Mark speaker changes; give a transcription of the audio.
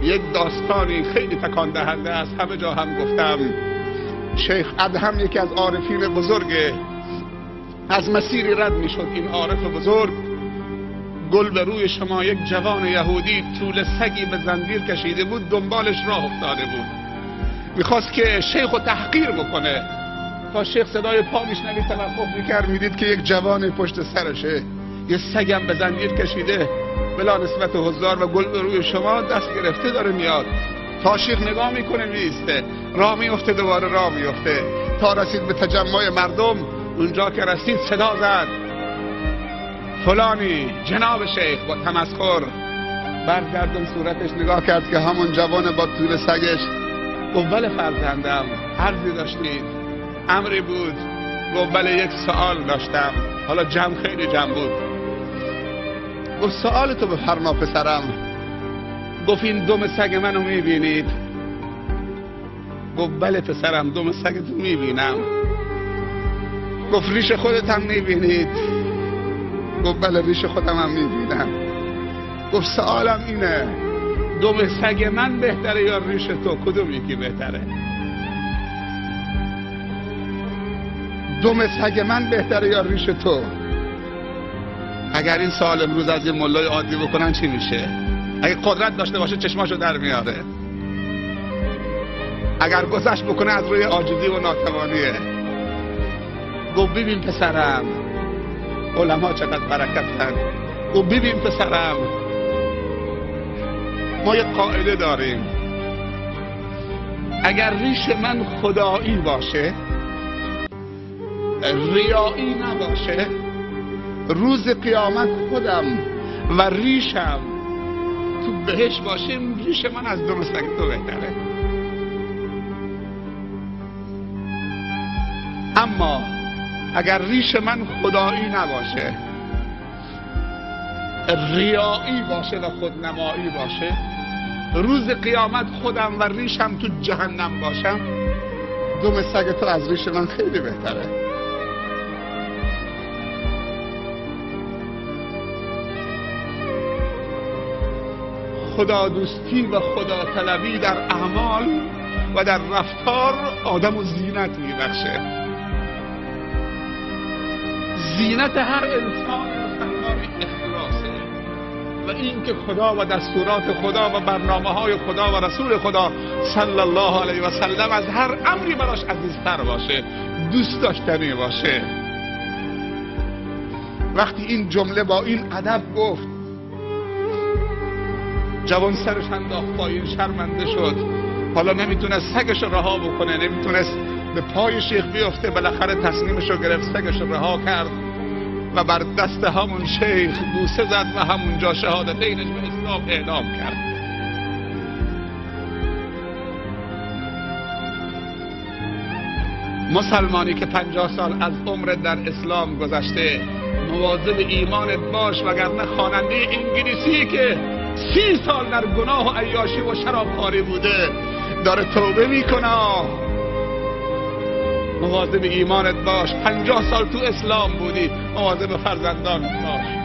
Speaker 1: یک داستانی خیلی تکان دهنده است، همه جا هم گفتم. شیخ ادهم یکی از عارفین بزرگه، از مسیری رد میشد. این عارف بزرگ گل به روی شما، یک جوان یهودی طول سگی به زنجیر کشیده بود، دنبالش راه افتاده بود، میخواست که شیخ رو تحقیر بکنه. تا شیخ صدای پا میشنوید توقف میکرد، میدید که یک جوان پشت سرشه، یه سگم به زنجیر کشیده بلا نسبت حضار و گل به روی شما دست گرفته داره میاد. تا شیخ نگاه میکنه میسته، راه میفته، دوباره راه میفته، تا رسید به تجمع مردم. اونجا که رسید صدا زد فلانی جناب شیخ با تمسخر. برگردون صورتش نگاه کرد که همون جوان با طول سگش. گفت بله فرزندم، عرضی داشتید؟ امری بود. گفت بله یک سوال داشتم. حالا جمع خیلی جمع بود. گفت سوال تو بفرما پسرم. گفت این دم سگ منو میبینید؟ گفت بله پسرم، دم سگ تو میبینم. گفت ریش خودت هم میبینید؟ گفت بله ریش خودم هم میبینم. گفت سوالم اینه، دم سگ من بهتره یا ریش تو؟ کدوم یکی بهتره؟ دم سگ من بهتره یا ریش تو؟ اگر این سوال امروز از این ملای عادی بکنن چی میشه؟ اگه قدرت داشته باشه چشماشو در میاره، اگر گذشت بکنه از روی عاجزی و ناتوانیه. گفت ببین پسرم، علما چقدر برکتن. گفت ببین پسرم، ما یک قاعده داریم، اگر ریش من خدایی باشه، ریایی نباشه، روز قیامت خودم و ریشم تو بهش باشه، ریش من از دم سگ تو بهتره. اما اگر ریش من خدایی نباشه، ریایی باشه و خودنمایی باشه، روز قیامت خودم و ریشم تو جهنم باشم، دم سگ تو از ریش من خیلی بهتره. خدا دوستی و خدا طلبی در اعمال و در رفتار آدم و زینت میبخشه. زینت هر انسان مسلمان اخلاصه و این که خدا و دستورات خدا و برنامه های خدا و رسول خدا صلی الله علیه و سلم از هر امری براش عزیزتر باشه، دوست داشتنی باشه. وقتی این جمله با این ادب گفت، جوان سرش انداخت پایین، شرمنده شد. حالا نمیتونست سگش رها بکنه، نمیتونست به پای شیخ بیفته. بالاخره تصمیمش رو گرفت، سگش رها کرد و بر دست همون شیخ بوسه زد و همونجا شهادتینش به اسلام اعلام کرد. مسلمانی که 50 سال از عمرت در اسلام گذشته، مواظب ایمانت باش، وگرنه خواننده انگلیسی که 30 سال در گناه و عیاشی و شرابخواری بوده داره توبه میکنه. مواظب ایمانت باش. 50 سال تو اسلام بودی، مواظب فرزندانت باش.